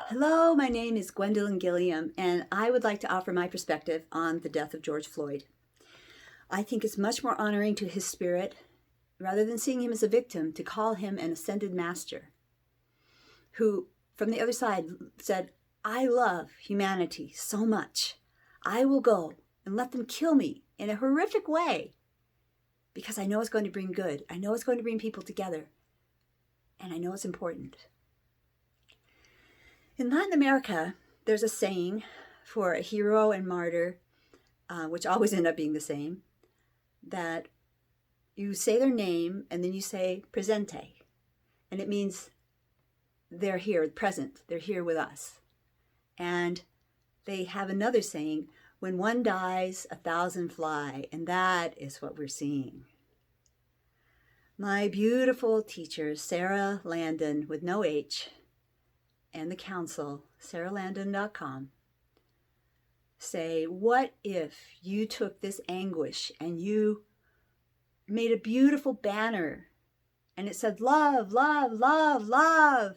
Hello, my name is Gwendolyn Gilliam, and I would like to offer my perspective on the death of George Floyd. I think it's much more honoring to his spirit, rather than seeing him as a victim, to call him an ascended master who, from the other side, said, I love humanity so much. I will go and let them kill me in a horrific way because I know it's going to bring good. I know it's going to bring people together, and I know it's important. In Latin America, there's a saying for a hero and martyr, which always end up being the same, that you say their name and then you say presente. And it means they're here, present, they're here with us. And they have another saying, when one dies, 1,000 fly. And that is what we're seeing. My beautiful teacher, Sarah Landon, with no H, and the council, sarahlandon.com, say, what if you took this anguish and you made a beautiful banner and it said love, love, love, love,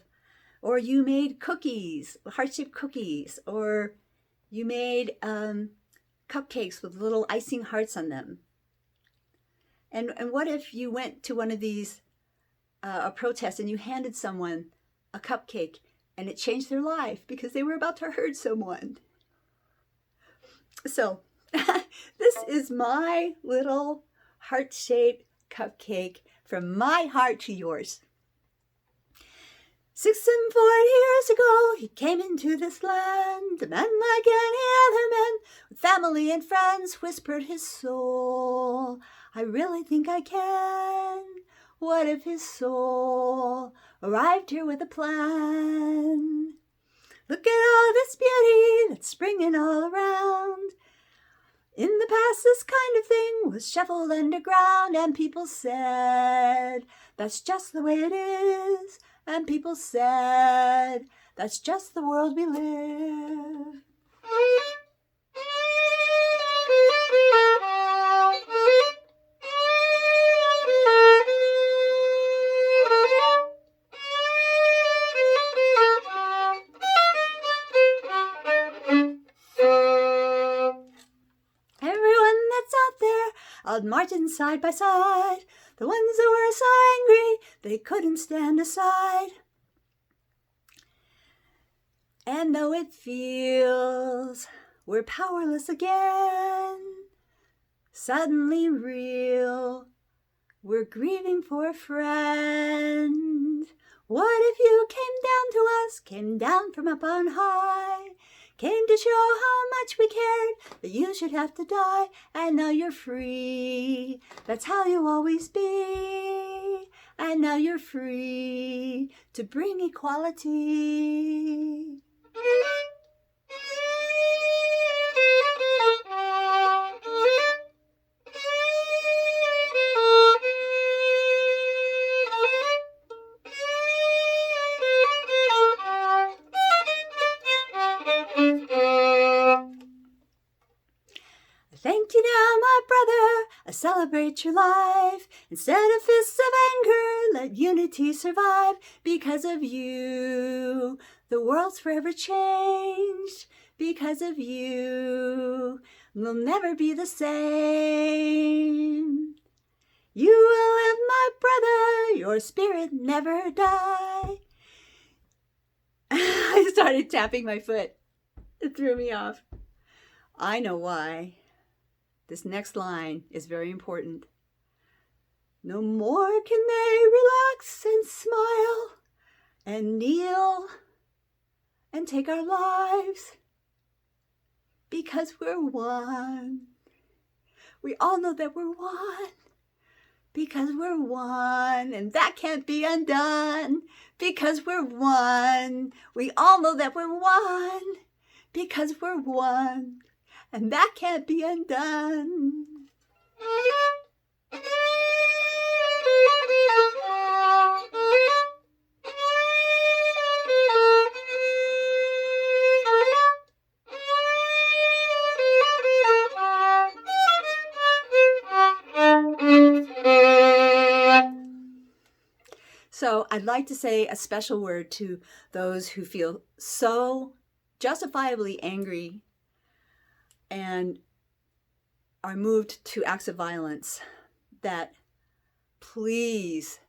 or you made cookies, heart-shaped cookies, or you made cupcakes with little icing hearts on them. And what if you went to one of these a protest and you handed someone a cupcake and it changed their life because they were about to hurt someone? So this is my little heart-shaped cupcake from my heart to yours. 46 years ago, he came into this land. A man like any other man, with family and friends, whispered his soul. I really think I can. What if his soul arrived here with a plan? Look at all this beauty that's springing all around. In the past, this kind of thing was shuffled underground, and people said, that's just the way it is. And people said, that's just the world we live. Everyone that's out there, out marching side by side, the ones that were so angry they couldn't stand aside. And though it feels we're powerless again, suddenly real, we're grieving for a friend. What if you came down to us, came down from up on high, came to show how much we cared, that you should have to die, and now you're free. That's how you'll always be. And now you're free to bring equality. Thank you now, my brother, I celebrate your life. Instead of fists of anger, let unity survive. Because of you, the world's forever changed. Because of you, we'll never be the same. You will live, my brother, your spirit never die. I started tapping my foot. It threw me off. I know why. This next line is very important. No more can they relax and smile and kneel and take our lives because we're one. We all know that we're one because we're one, and that can't be undone because we're one. We all know that we're one because we're one. And that can't be undone. So I'd like to say a special word to those who feel so justifiably angry and are moved to acts of violence, that please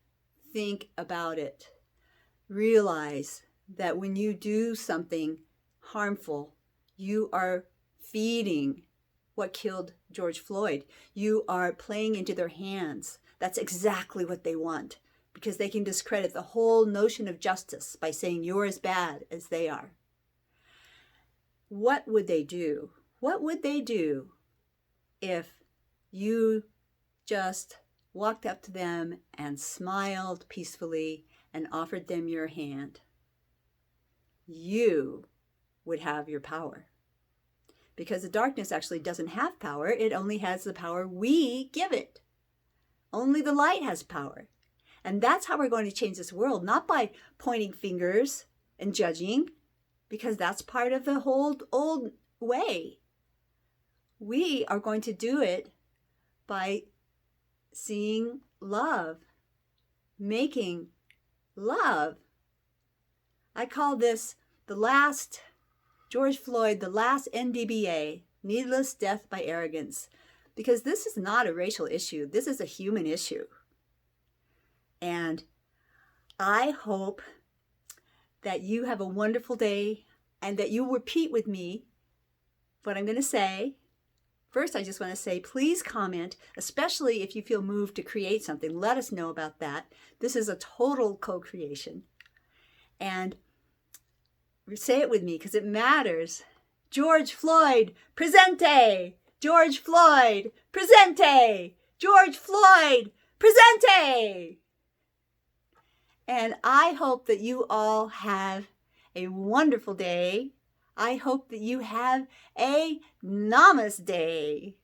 think about it. Realize that when you do something harmful, you are feeding what killed George Floyd. You are playing into their hands. That's exactly what they want, because they can discredit the whole notion of justice by saying you're as bad as they are. What would they do? What would they do if you just walked up to them and smiled peacefully and offered them your hand? You would have your power. Because the darkness actually doesn't have power. It only has the power we give it. Only the light has power. And that's how we're going to change this world, not by pointing fingers and judging, because that's part of the whole old way. We are going to do it by seeing love, making love. I call this the last George Floyd, the last NDBA, needless death by arrogance, because this is not a racial issue. This is a human issue. And I hope that you have a wonderful day and that you repeat with me what I'm going to say. First, I just want to say, please comment, especially if you feel moved to create something. Let us know about that. This is a total co-creation. And say it with me because it matters. George Floyd, presente! George Floyd, presente! George Floyd, presente! And I hope that you all have a wonderful day. I hope that you have a namaste.